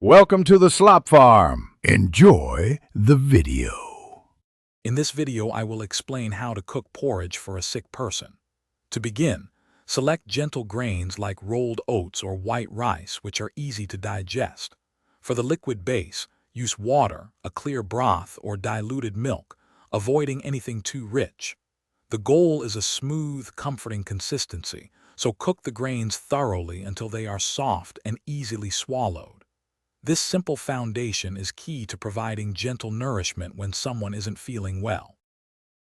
Welcome to the Slop Farm. Enjoy the video. In this video, I will explain how to cook porridge for a sick person. To begin, select gentle grains like rolled oats or white rice, which are easy to digest. For the liquid base, use water, a clear broth, or diluted milk, avoiding anything too rich. The goal is a smooth, comforting consistency, so cook the grains thoroughly until they are soft and easily swallowed. This simple foundation is key to providing gentle nourishment when someone isn't feeling well.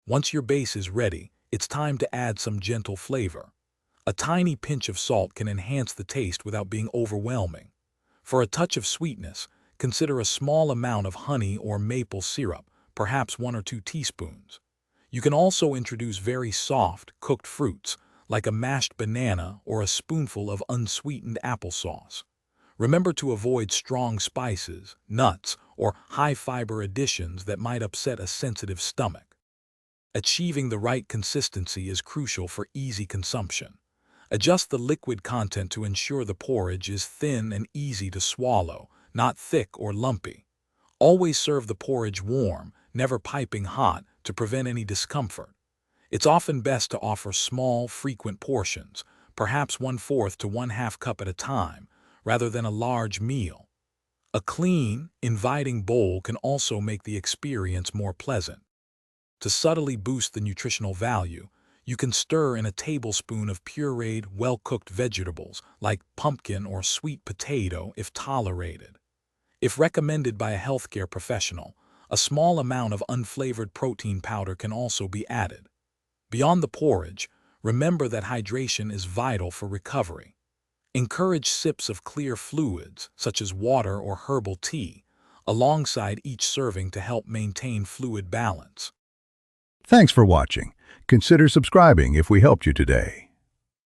Once your base is ready, it's time to add some gentle flavor. A tiny pinch of salt can enhance the taste without being overwhelming. For a touch of sweetness, consider a small amount of honey or maple syrup, perhaps 1 or 2 teaspoons. You can also introduce very soft, cooked fruits, like a mashed banana or a spoonful of unsweetened applesauce. Remember to avoid strong spices, nuts, or high-fiber additions that might upset a sensitive stomach. Achieving the right consistency is crucial for easy consumption. Adjust the liquid content to ensure the porridge is thin and easy to swallow, not thick or lumpy. Always serve the porridge warm, never piping hot, to prevent any discomfort. It's often best to offer small, frequent portions, perhaps 1/4 to 1/2 cup at a time, rather than a large meal. A clean, inviting bowl can also make the experience more pleasant. To subtly boost the nutritional value, you can stir in a tablespoon of pureed, well-cooked vegetables like pumpkin or sweet potato if tolerated. If recommended by a healthcare professional, a small amount of unflavored protein powder can also be added. Beyond the porridge, remember that hydration is vital for recovery. Encourage sips of clear fluids, such as water or herbal tea, alongside each serving to help maintain fluid balance. Thanks for watching. Consider subscribing if we helped you today.